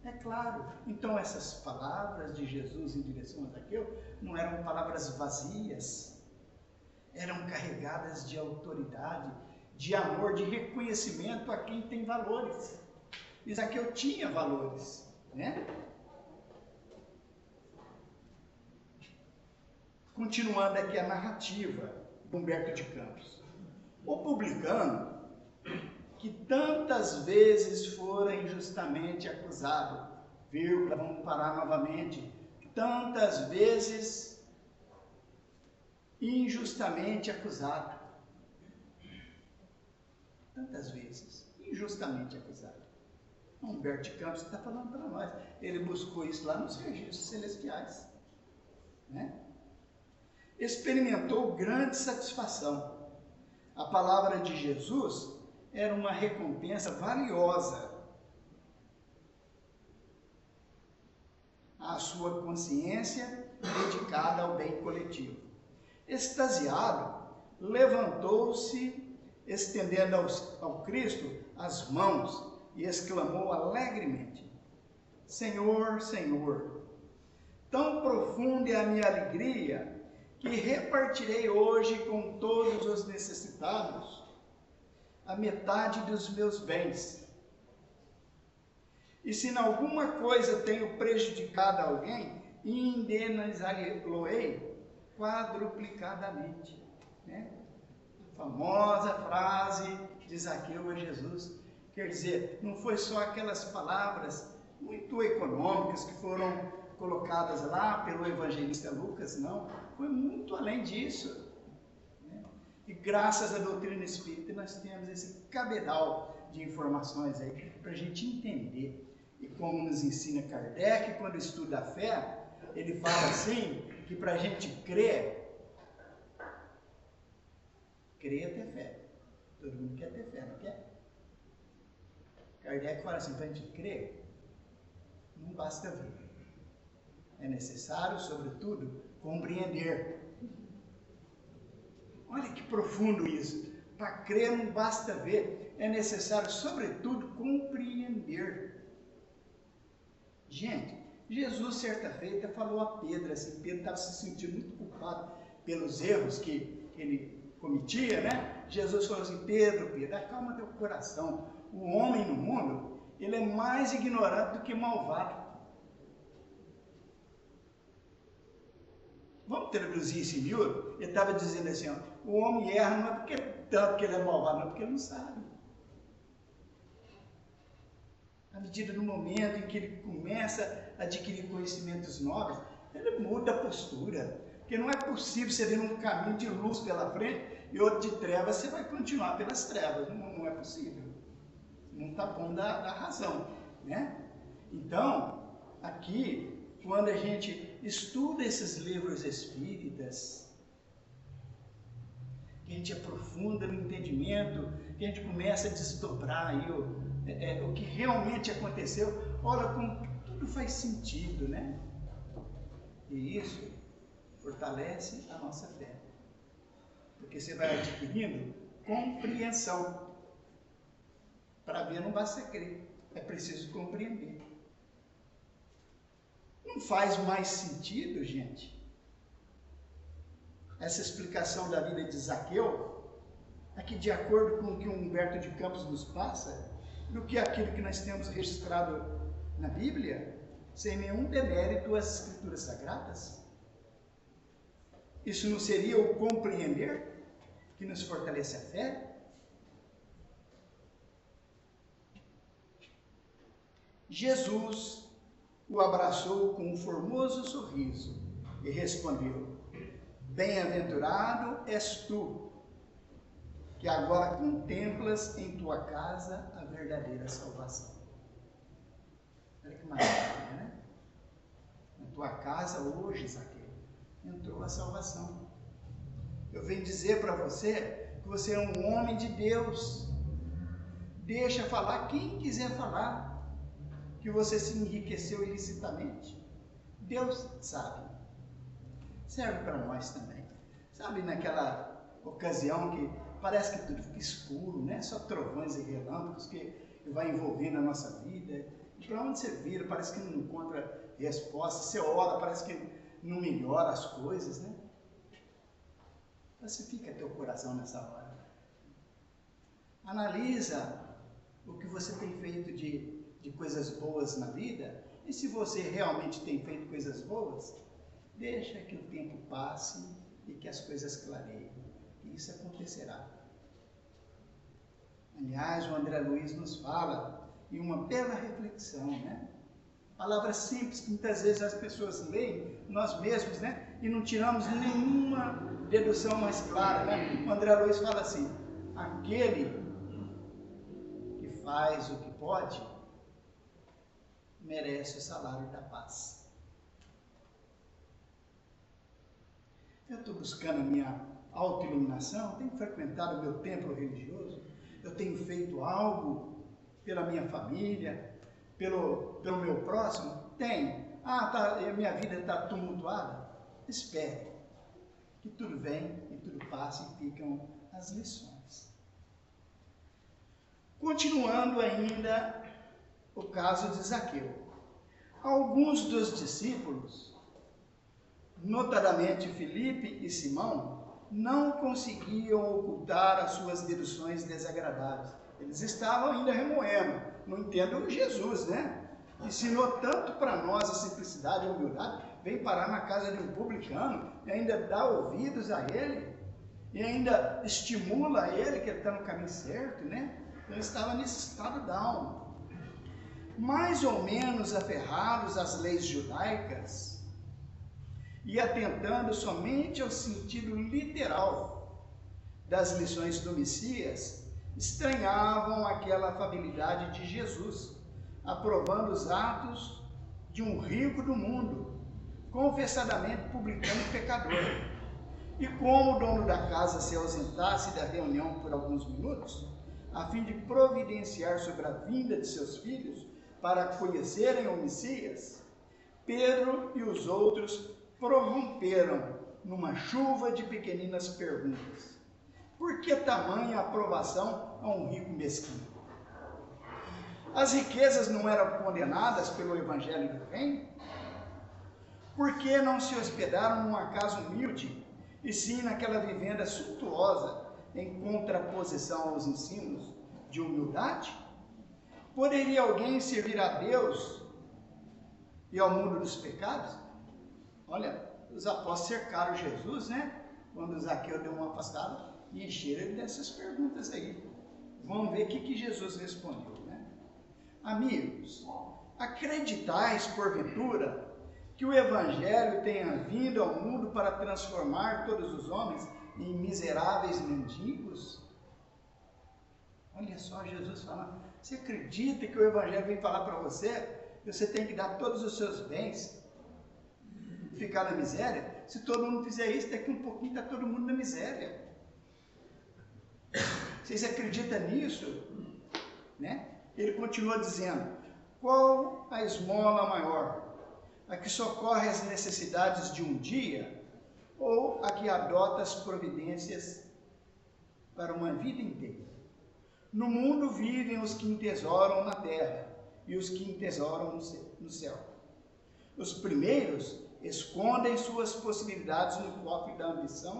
É claro. Então essas palavras de Jesus em direção a Zaqueu não eram palavras vazias, eram carregadas de autoridade, de amor, de reconhecimento a quem tem valores. E Zaqueu tinha valores, né? Continuando aqui a narrativa de Humberto de Campos. O publicano, que tantas vezes fora injustamente acusado, vírgula, vamos parar novamente, tantas vezes injustamente acusado. Tantas vezes injustamente acusado. Humberto de Campos está falando para nós. Ele buscou isso lá nos registros celestiais, né? Experimentou grande satisfação. A palavra de Jesus era uma recompensa valiosa à sua consciência dedicada ao bem coletivo. Extasiado, levantou-se, estendendo ao Cristo as mãos e exclamou alegremente: Senhor, Senhor, tão profunda é a minha alegria que repartirei hoje com todos os necessitados a metade dos meus bens. E se em alguma coisa tenho prejudicado alguém, indenizá-lo-ei quadruplicadamente. Né? A famosa frase de Zaqueu a Jesus. Quer dizer, não foi só aquelas palavras muito econômicas que foram colocadas lá pelo evangelista Lucas, não. Foi muito além disso. Né? E graças à doutrina espírita nós temos esse cabedal de informações aí para a gente entender. E como nos ensina Kardec, quando estuda a fé, ele fala assim, que para a gente crer é ter fé. Todo mundo quer ter fé, não quer? Kardec fala assim, para a gente crer, não basta ver. É necessário, sobretudo, compreender. Olha que profundo isso. Para crer não basta ver, é necessário, sobretudo, compreender. Gente, Jesus, certa feita, falou a Pedro, assim, Pedro estava se sentindo muito culpado pelos erros que ele cometia, né? Jesus falou assim, Pedro, acalma teu coração. O homem no mundo, ele é mais ignorante do que malvado. Vamos traduzir isso em miúdo? Ele estava dizendo assim, ó, o homem erra não é porque tanto que ele é malvado, não é porque ele não sabe. À medida do momento em que ele começa a adquirir conhecimentos novos, ele muda a postura. Porque não é possível você ver um caminho de luz pela frente e outro de trevas, você vai continuar pelas trevas. Não é possível. Não está bom da razão, né? Então, aqui, quando a gente estuda esses livros espíritas, que a gente aprofunda no entendimento, que a gente começa a desdobrar aí o que realmente aconteceu, olha como tudo faz sentido, né? E isso fortalece a nossa fé, porque você vai adquirindo compreensão. Para ver não basta crer, é preciso compreender. Não faz mais sentido, gente, essa explicação da vida de Zaqueu, aqui de acordo com o que o Humberto de Campos nos passa, do que aquilo que nós temos registrado na Bíblia, sem nenhum demérito às Escrituras Sagradas? Isso não seria o compreender que nos fortalece a fé? Jesus o abraçou com um formoso sorriso e respondeu: bem-aventurado és tu, que agora contemplas em tua casa a verdadeira salvação. Olha que maravilha, né? Na tua casa hoje, Zaqueu, entrou a salvação. Eu venho dizer para você que você é um homem de Deus. Deixa falar quem quiser falar que você se enriqueceu ilicitamente. Deus sabe. Serve para nós também. Sabe naquela ocasião que parece que tudo fica escuro, né? Só trovões e relâmpagos que vai envolvendo a nossa vida. E para onde você vira, parece que não encontra resposta. Você ora, parece que não melhora as coisas, né? Pacifica teu coração nessa hora. Analisa o que você tem feito de coisas boas na vida. E se você realmente tem feito coisas boas, deixa que o tempo passe e que as coisas clareiem. E isso acontecerá. Aliás, o André Luiz nos fala em uma bela reflexão, né? Palavras simples que muitas vezes as pessoas leem, nós mesmos, né? E não tiramos nenhuma dedução mais clara, né? O André Luiz fala assim: aquele que faz o que pode, merece o salário da paz. Eu estou buscando a minha autoiluminação, tenho frequentado o meu templo religioso, eu tenho feito algo pela minha família, pelo meu próximo? Tenho. Minha vida está tumultuada? Espere, que tudo vem e tudo passa e ficam as lições. Continuando ainda o caso de Zaqueu. Alguns dos discípulos, notadamente Filipe e Simão, não conseguiam ocultar as suas deduções desagradáveis. Eles estavam ainda remoendo. Não entendam Jesus, né? Ensinou tanto para nós a simplicidade e a humildade, vem parar na casa de um publicano e ainda dá ouvidos a ele, e ainda estimula ele que ele está no caminho certo, né? Então ele estava nesse estado d'alma. Mais ou menos aferrados às leis judaicas e atentando somente ao sentido literal das lições do Messias, estranhavam aquela afabilidade de Jesus, aprovando os atos de um rico do mundo, confessadamente publicano e pecador. E como o dono da casa se ausentasse da reunião por alguns minutos, a fim de providenciar sobre a vinda de seus filhos para conhecerem o Messias, Pedro e os outros prorromperam numa chuva de pequeninas perguntas. Por que tamanha aprovação a um rico mesquinho? As riquezas não eram condenadas pelo Evangelho do Reino? Por que não se hospedaram numa casa humilde, e sim naquela vivenda suntuosa, em contraposição aos ensinos de humildade? Poderia alguém servir a Deus e ao mundo dos pecados? Olha, os apóstolos cercaram Jesus, né? Quando Zaqueu deu uma afastada, e encheram ele dessas perguntas aí. Vamos ver o que Jesus respondeu, né? Amigos, acreditais, porventura, que o Evangelho tenha vindo ao mundo para transformar todos os homens em miseráveis mendigos? Olha só Jesus falando. Você acredita que o Evangelho vem falar para você que você tem que dar todos os seus bens ficar na miséria? Se todo mundo fizer isso, daqui um pouquinho está todo mundo na miséria. Vocês acreditam nisso? Né? Ele continua dizendo: qual a esmola maior? A que socorre as necessidades de um dia ou a que adota as providências para uma vida inteira? No mundo vivem os que entesouram na terra e os que entesouram no céu. Os primeiros escondem suas possibilidades no cofre da ambição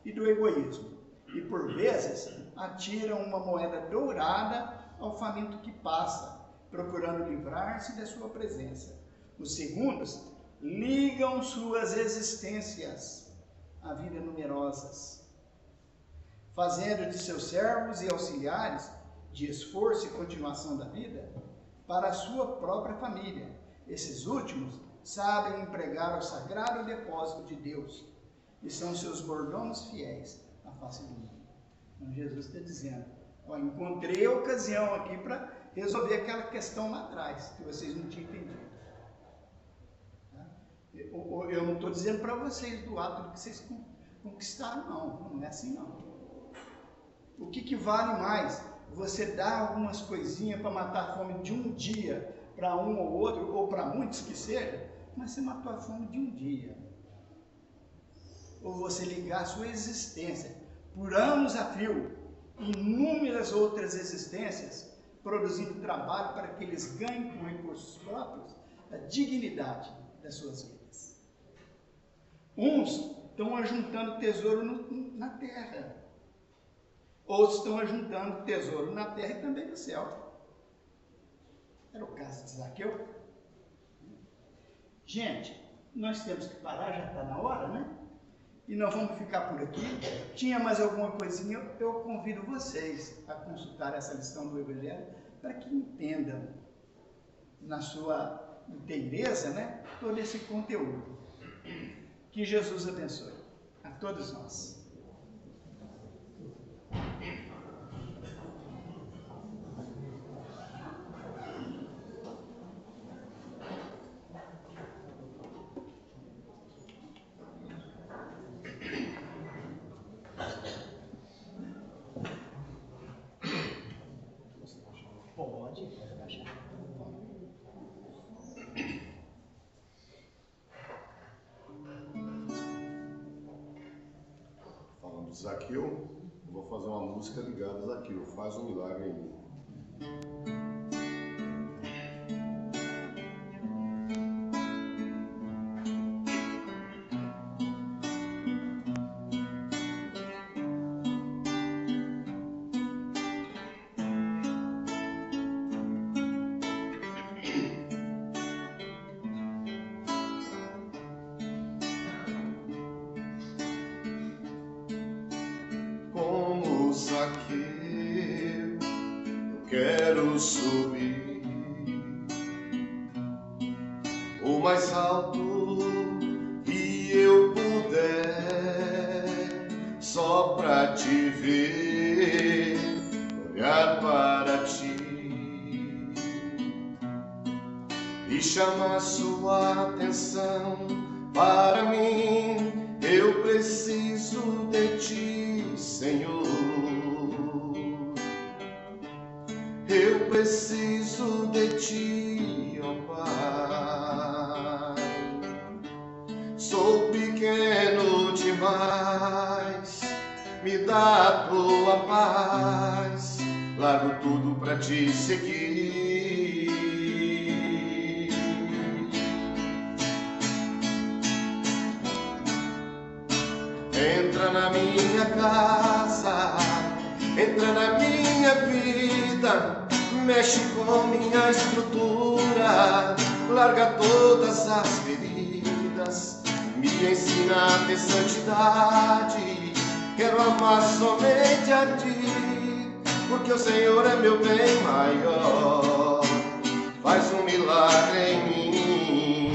e do egoísmo e, por vezes, atiram uma moeda dourada ao faminto que passa, procurando livrar-se da sua presença. Os segundos ligam suas existências à vida numerosas, fazendo de seus servos e auxiliares de esforço e continuação da vida para a sua própria família. Esses últimos sabem empregar o sagrado depósito de Deus e são seus mordomos fiéis à face do mundo. Então Jesus está dizendo: ó, encontrei a ocasião aqui para resolver aquela questão lá atrás, que vocês não tinham entendido. Eu não estou dizendo para vocês do ato que vocês conquistaram, não é assim não. O que vale mais? Você dá algumas coisinhas para matar a fome de um dia, para um ou outro, ou para muitos que seja, mas você matou a fome de um dia. Ou você ligar a sua existência por anos a fio, inúmeras outras existências, produzindo trabalho para que eles ganhem com recursos próprios a dignidade das suas vidas. Uns estão ajuntando tesouro na terra. Outros estão ajuntando tesouro na terra e também no céu. Era o caso de Zaqueu. Gente, nós temos que parar, já está na hora, né? E nós vamos ficar por aqui. Tinha mais alguma coisinha? Eu convido vocês a consultar essa lição do Evangelho para que entendam na sua inteireza, né, todo esse conteúdo. Que Jesus abençoe a todos nós. Zaqueu, eu vou fazer uma música ligada a Zaqueu, faz um milagre em mim. Zaqueu, eu quero subir o mais alto que eu puder, só pra te ver, olhar para ti e chamar sua atenção para mim. Eu preciso de ti, Senhor. Eu preciso de ti, ó Pai. Sou pequeno demais, me dá a tua paz. Largo tudo pra te seguir. Entra na minha casa, entra na minha vida, mexe com minha estrutura, larga todas as feridas, me ensina a ter santidade. Quero amar somente a ti, porque o Senhor é meu bem maior. Faz um milagre em mim.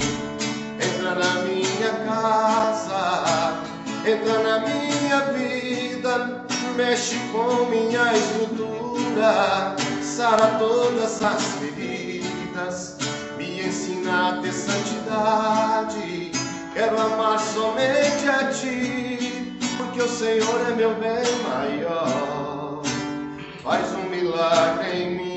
Entra na minha casa, entra na minha vida, mexe com minha estrutura, sara todas as feridas, me ensina a ter santidade. Quero amar somente a ti, porque o Senhor é meu bem maior. Faz um milagre em mim.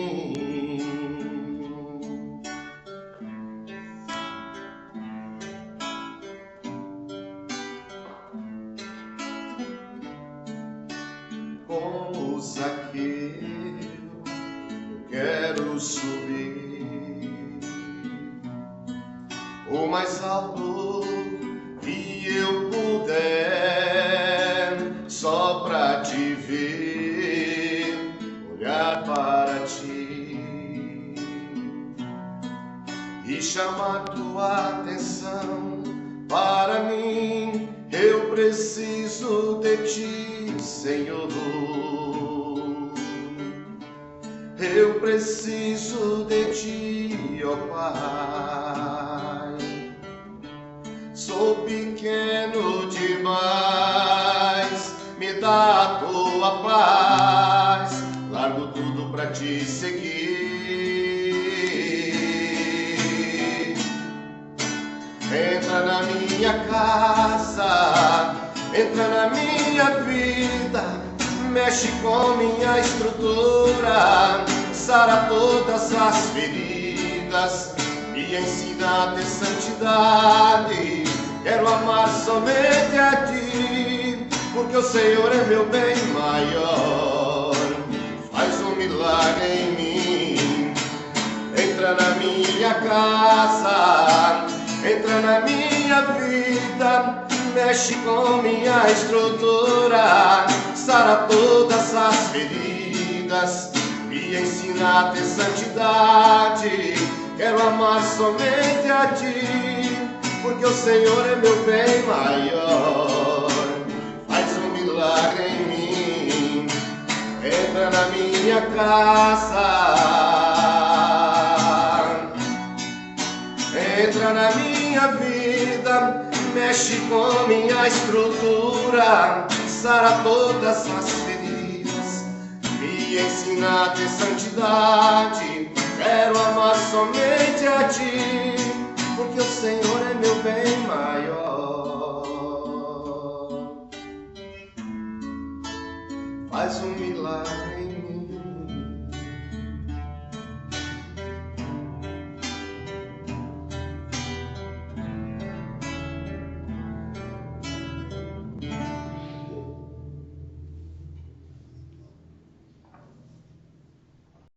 Como Zaqueu, quero subir o mais alto que eu puder, só pra te ver, olhar para ti e chamar tua atenção para mim. Eu preciso de ti, Senhor. Eu preciso de ti, ó Pai. Sou pequeno demais, me dá a tua paz. Largo tudo pra te seguir. Entra na minha casa, entra na minha vida, mexe com minha estrutura, sara todas as feridas, me ensina a ter santidade. Quero amar somente a ti, porque o Senhor é meu bem maior. Faz um milagre em mim. Entra na minha casa, entra na minha vida, mexe com minha estrutura, sara todas as feridas, me ensina a ter santidade. Quero amar somente a ti, porque o Senhor é meu bem maior. Faz um milagre em mim. Entra na minha casa, entra na minha vida, mexe com minha estrutura, sara todas as feridas, me ensina a ter santidade. Quero amar somente a ti,